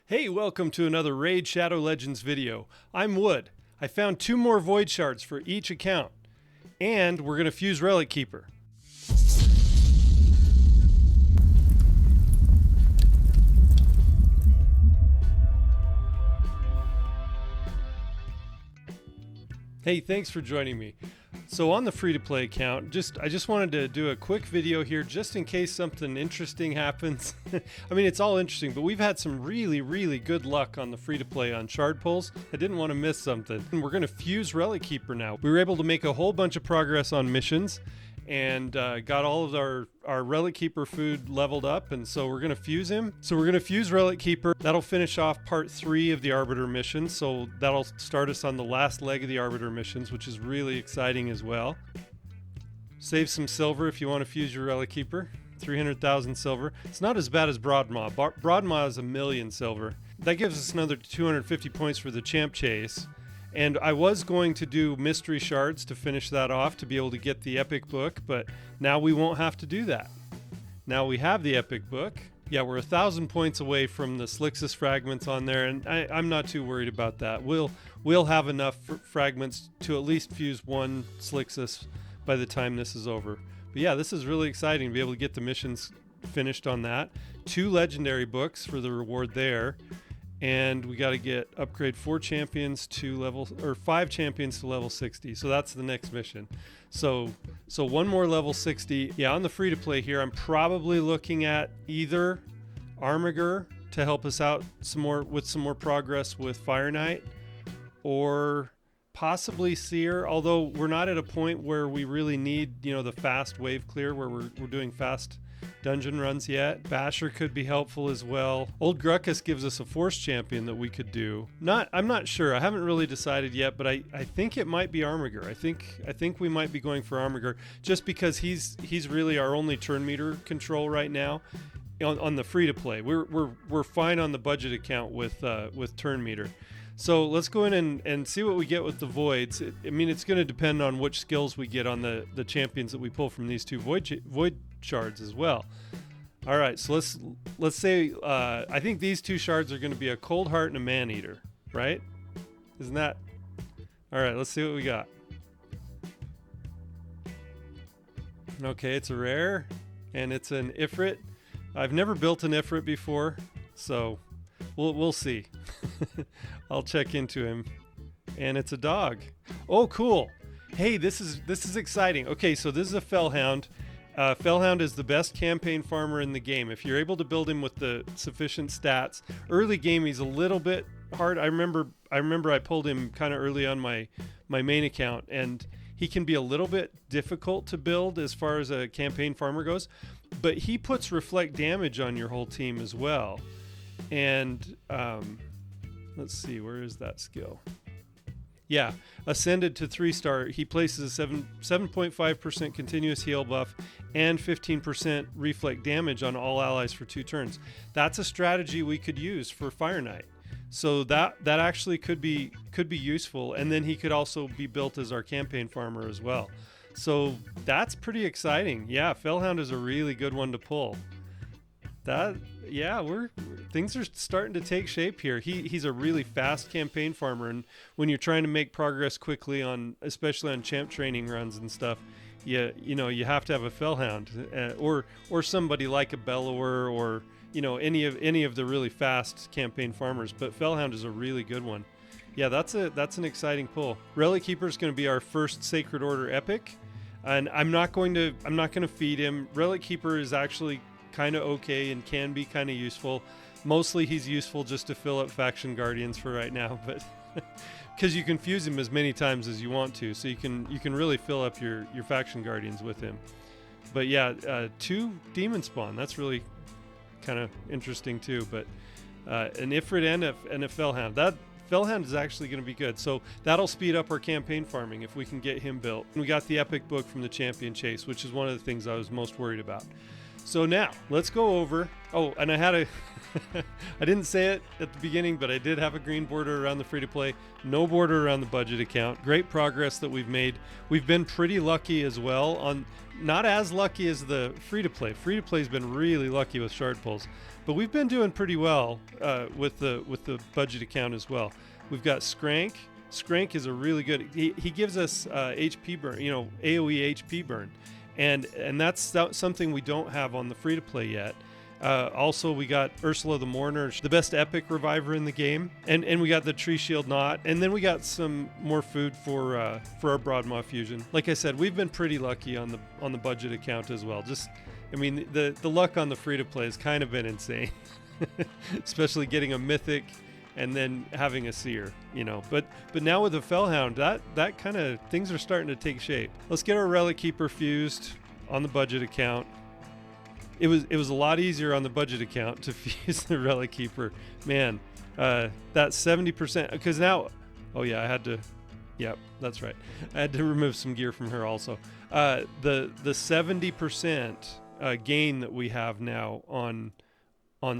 Hey, welcome to another Raid Shadow Legends video. I'm Wood. I found 2 more Void Shards for each account, and we're going to fuse Relickeeper. Hey, thanks for joining me. So on the free-to-play account, I just wanted to do a quick video here just in case something interesting happens. I mean, it's all interesting, but we've had some really good luck on the free-to-play on shard pulls. I didn't want to miss something. And we're going to fuse Relickeeper now. We were able to make a whole bunch of progress on missions and got all of our Relickeeper food leveled up, and so we're going to fuse him. So we're going to fuse Relickeeper. That'll finish off part 3 of the Arbiter mission, so that'll start us on the last leg of the Arbiter missions, which is really exciting as well. Save some silver if you want to fuse your Relickeeper. 300,000 silver. It's not as bad as Broadmaw. Broadmaw is 1,000,000 silver. That gives us another 250 points for the champ chase. And I was going to do mystery shards to finish that off to be able to get the epic book, but now we won't have to do that. Now we have the epic book. Yeah, we're 1,000 points away from the Slixus fragments on there, and I'm not too worried about that. We'll have enough fragments to at least fuse 1 Slixus by the time this is over. But yeah, this is really exciting to be able to get the missions finished on that. 2 legendary books for the reward there. And we got to upgrade 4 champions to level, or 5 champions to level 60. So that's the next mission. So 1 more level 60. Yeah, on the free to play here, I'm probably looking at either Armiger to help us out some more progress with Fire Knight, or possibly Seer. Although we're not at a point where we really need, the fast wave clear where we're doing fast dungeon runs yet. Basher could be helpful as well. Old Gruckus gives us a force champion that we could do. I'm not sure. I haven't really decided yet, but I think it might be Armiger. I think we might be going for Armiger just because he's really our only turn meter control right now on the free to play. We're fine on the budget account with turn meter. So let's go in and see what we get with the Voids. I mean, it's going to depend on which skills we get on the champions that we pull from these 2 Void Shards as well. All right, so let's say I think these 2 shards are going to be a Cold Heart and a Man-Eater, right? Isn't that? All right, let's see what we got. Okay, it's a rare, and it's an Ifrit. I've never built an Ifrit before, so we'll see. I'll check into him. And it's a dog. Oh, cool. Hey, this is exciting. Okay, so this is a Fellhound. Fellhound is the best campaign farmer in the game. If you're able to build him with the sufficient stats. Early game, he's a little bit hard. I remember I pulled him kind of early on my main account, and he can be a little bit difficult to build as far as a campaign farmer goes, but he puts reflect damage on your whole team as well. And let's see, where is that skill? Yeah, ascended to 3-star. He places a 7.5% continuous heal buff and 15% reflect damage on all allies for 2 turns. That's a strategy we could use for Fire Knight. So that actually could be useful, and then he could also be built as our campaign farmer as well. So that's pretty exciting. Yeah, Fellhound is a really good one to pull. Things are starting to take shape here. He's a really fast campaign farmer, and when you're trying to make progress quickly especially on champ training runs and stuff, you have to have a Fellhound, or somebody like a Bellower, or any of the really fast campaign farmers. But Fellhound is a really good one. Yeah, that's an exciting pull. Relickeeper is going to be our first Sacred Order epic, and I'm not going to feed him. Relickeeper is actually kind of okay and can be kind of useful. Mostly he's useful just to fill up faction guardians for right now, but because you can fuse him as many times as you want to, so you can really fill up your faction guardians with him. But yeah, 2 demon spawn, that's really kind of interesting too. But an Ifrit and a Fellhound. That Fellhound is actually going to be good, so that'll speed up our campaign farming if we can get him built. And we got the epic book from the champion chase, which is one of the things I was most worried about. So now let's go over. Oh, and I had I didn't say it at the beginning, but I did have a green border around the free-to-play, no border around the budget account. Great progress that we've made. We've been pretty lucky as well on, not as lucky as the free-to-play. Free-to-play's been really lucky with shard pulls, but we've been doing pretty well with the budget account as well. We've got Skrank. Skrank is a really good, he gives us HP burn, AoE HP burn. And that's something we don't have on the free-to-play yet. Also, we got Ursula the Mourner, the best epic reviver in the game, and we got the Tree Shield Knot, and then we got some more food for our Broadmaw fusion. Like I said, we've been pretty lucky on the budget account as well. The luck on the free-to-play has kind of been insane, especially getting a mythic and then having a seer, But now with the Fellhound, that kind of things are starting to take shape. Let's get our Relickeeper fused on the budget account. It was a lot easier on the budget account to fuse the Relickeeper. Man, that 70%, because now, oh yeah, I had to, yep, that's right. I had to remove some gear from her also. The 70% gain that we have now on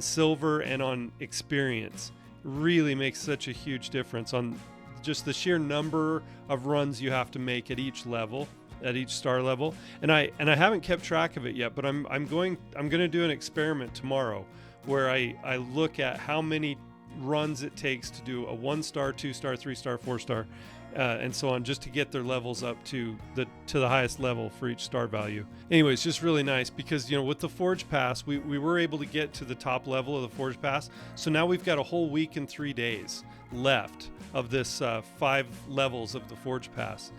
silver and on experience really makes such a huge difference on just the sheer number of runs you have to make at each level, at each star level. And I haven't kept track of it yet, but I'm going to do an experiment tomorrow where I look at how many runs it takes to do a 1-star, 2-star, 3-star, 4-star, and so on, just to get their levels up to the highest level for each star value. Anyway, it's just really nice because with the Forge Pass, we were able to get to the top level of the Forge Pass. So now we've got a whole week and 3 days left of this 5 levels of the Forge Pass.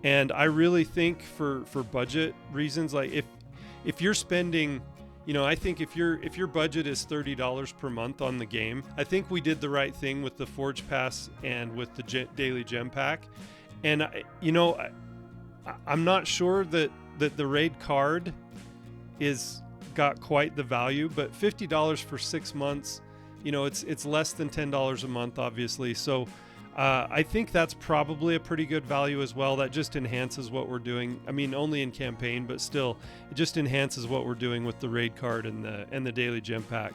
And I really think for budget reasons, like if you're spending, I think if your budget is $30 per month on the game, I think we did the right thing with the Forge Pass and with the daily gem pack. And I'm not sure that the raid card is got quite the value, but $50 for 6 months, it's less than $10 a month, obviously. So I think that's probably a pretty good value as well. That just enhances what we're doing. I mean, only in campaign, but still, it just enhances what we're doing with the raid card and the daily gem pack.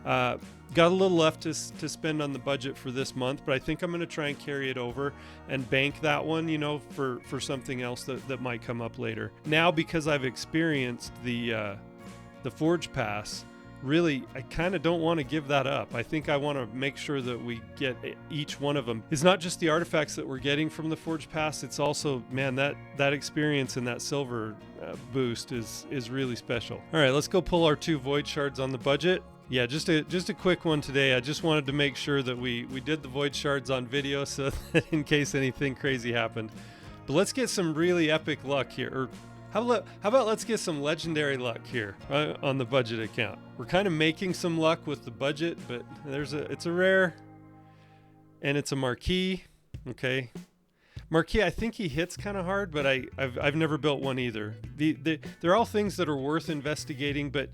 Got a little left to spend on the budget for this month, but I think I'm going to try and carry it over and bank that one, for something else that might come up later. Now, because I've experienced the Forge Pass, really, I kind of don't want to give that up. I think I want to make sure that we get each one of them. It's not just the artifacts that we're getting from the Forge Pass, it's also, man, that experience and that silver boost is really special. All right, let's go pull our 2 Void Shards on the budget. Yeah, just a quick one today. I just wanted to make sure that we did the Void Shards on video so that in case anything crazy happened. But let's get some really epic luck here. Or how about let's get some legendary luck here on the budget account. We're kind of making some luck with the budget, but it's a rare and it's a marquee. Okay. Marquee, I think he hits kind of hard, but I've never built one either. They're all things that are worth investigating, but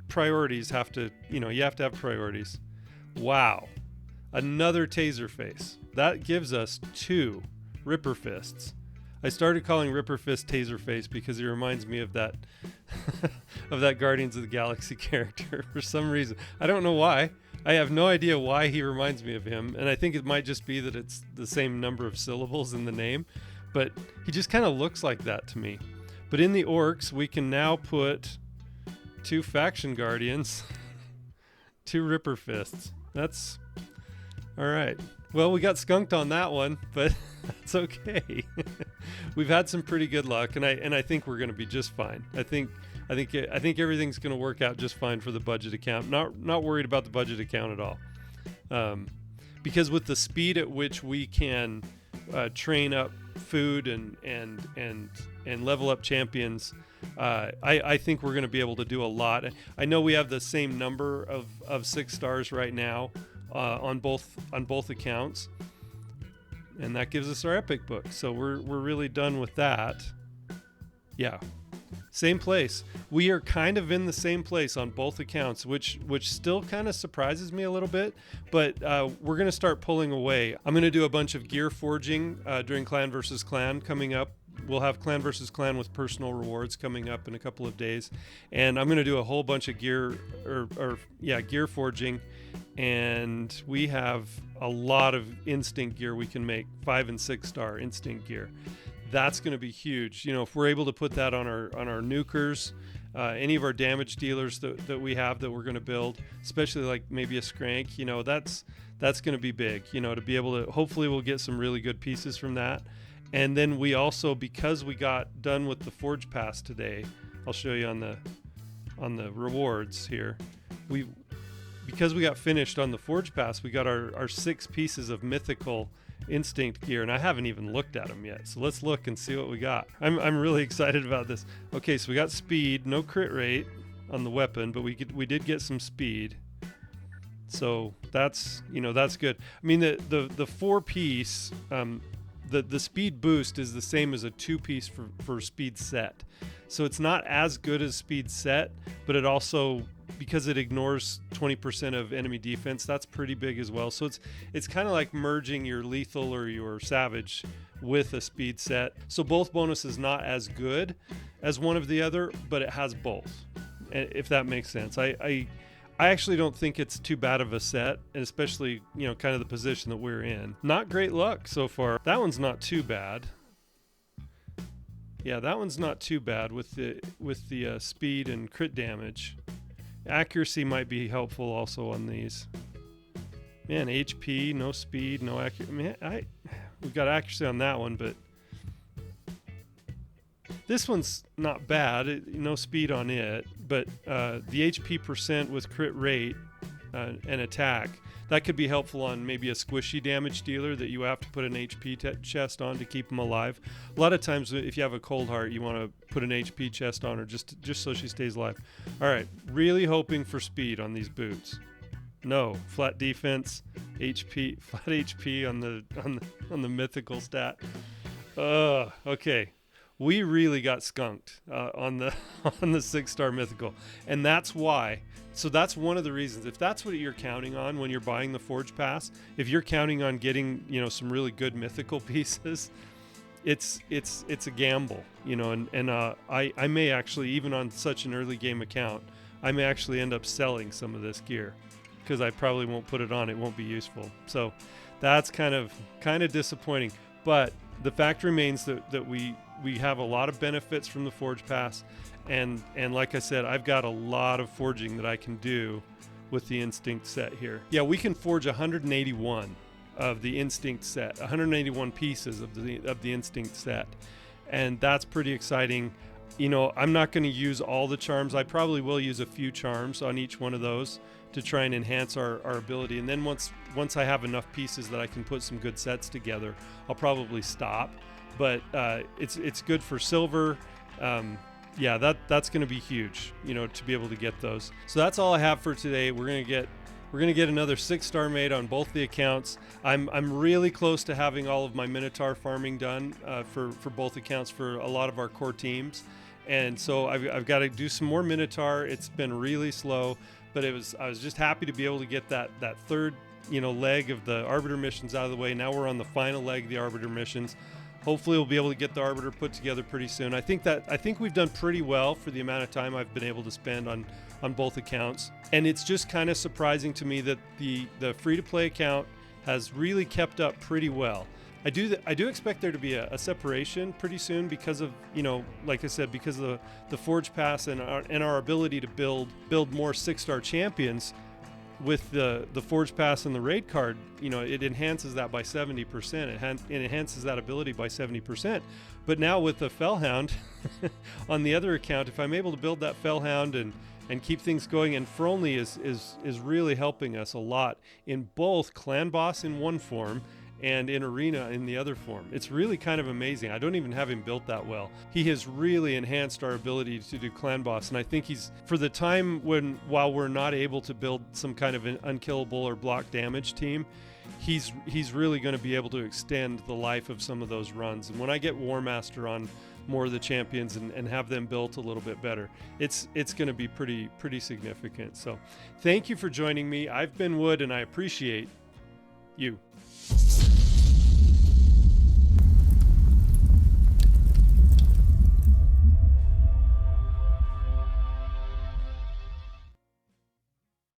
priorities have to, you have to have priorities. Wow. Another Taser Face. That gives us 2 Ripper Fists. I started calling Ripper Fist Taser Face because he reminds me of that of that Guardians of the Galaxy character for some reason. I don't know why. I have no idea why he reminds me of him, and I think it might just be that it's the same number of syllables in the name, but he just kind of looks like that to me. But in the orcs, we can now put 2 Faction Guardians, 2 Ripper Fists. That's all right. Well, we got skunked on that one, but that's okay. We've had some pretty good luck, and I think we're going to be just fine. I think everything's going to work out just fine for the budget account. Not worried about the budget account at all, because with the speed at which we can train up food and level up champions, I think we're going to be able to do a lot. I know we have the same number of 6 stars right now on both accounts, and that gives us our epic book. So we're really done with that. Yeah. Same place. We are kind of in the same place on both accounts, which still kind of surprises me a little bit, but we're going to start pulling away. I'm going to do a bunch of gear forging during Clan versus Clan coming up we'll have clan versus clan with personal rewards coming up in a couple of days, and I'm going to do a whole bunch of gear gear forging, and we have a lot of instinct gear we can make, 5 and 6 star instinct gear. That's going to be huge. You know, if we're able to put that on our nukers, any of our damage dealers that we have that we're going to build, especially like maybe a Skrank, you know, that's going to be big, you know, to be able to, hopefully we'll get some really good pieces from that. And then we also, because we got done with the Forge Pass today, I'll show you on the rewards here. Because we got finished on the Forge Pass, we got our 6 pieces of mythical instinct gear, and I haven't even looked at them yet. So let's look and see what we got. I'm really excited about this. Okay, so we got speed, no crit rate on the weapon, but we did get some speed. So that's, you know, that's good. I mean, the 4-piece, the speed boost is the same as a 2-piece for speed set. So it's not as good as speed set, but it also, because it ignores 20% of enemy defense, that's pretty big as well. So it's kind of like merging your lethal or your savage with a speed set. So both bonuses not as good as one of the other, but it has both, if that makes sense. I actually don't think it's too bad of a set, and especially, you know, kind of the position that we're in. Not great luck so far. That one's not too bad. Yeah, that one's not too bad with the speed and crit damage. Accuracy might be helpful also on these. Man, HP, no speed, no accuracy. Man, we've got accuracy on that one, but this one's not bad. No speed on it, but the HP percent with crit rate and attack, that could be helpful on maybe a squishy damage dealer that you have to put an HP chest on to keep them alive. A lot of times if you have a cold heart, you want to put an HP chest on her just so she stays alive. All right, really hoping for speed on these boots. No, flat defense, HP, flat HP on the mythical stat. Okay. We really got skunked on the 6-star mythical, and that's why. So that's one of the reasons. If that's what you're counting on when you're buying the Forge Pass, if you're counting on getting, you know, some really good mythical pieces, it's a gamble, you know. And I may actually, even on such an early game account, I may actually end up selling some of this gear because I probably won't put it on. It won't be useful. So that's kind of disappointing. But the fact remains that we have a lot of benefits from the Forge Pass, and like I said, I've got a lot of forging that I can do with the Instinct set here. Yeah, we can forge 181 of the Instinct set, 181 pieces of the Instinct set, and that's pretty exciting. You know, I'm not going to use all the charms. I probably will use a few charms on each one of those to try and enhance our ability, and then once I have enough pieces that I can put some good sets together, I'll probably stop. But it's good for silver. Yeah, that's going to be huge, you know, to be able to get those. So that's all I have for today. We're gonna get another 6-star made on both the accounts. I'm really close to having all of my Minotaur farming done for both accounts for a lot of our core teams, and so I've got to do some more Minotaur. It's been really slow, but I was just happy to be able to get that third, you know, leg of the Arbiter missions out of the way. Now we're on the final leg of the Arbiter missions. Hopefully we'll be able to get the Arbiter put together pretty soon. I think we've done pretty well for the amount of time I've been able to spend on both accounts. And it's just kind of surprising to me that the free-to-play account has really kept up pretty well. I do expect there to be a separation pretty soon because of, you know, like I said, because of the Forge Pass and our ability to build more 6-star champions. With the Forge Pass and the raid card, you know, it enhances that by 70%. It enhances that ability by 70%. But now with the Fellhound on the other account, if I'm able to build that Fellhound and keep things going, and Frolny is really helping us a lot in both Clan Boss in one form and in Arena in the other form. It's really kind of amazing. I don't even have him built that well. He has really enhanced our ability to do Clan Boss, and I think he's, for the time while we're not able to build some kind of an unkillable or block damage team, he's really going to be able to extend the life of some of those runs. And when I get War Master on more of the champions and have them built a little bit better, it's going to be pretty significant. So thank you for joining me. I've been Wood, and I appreciate you.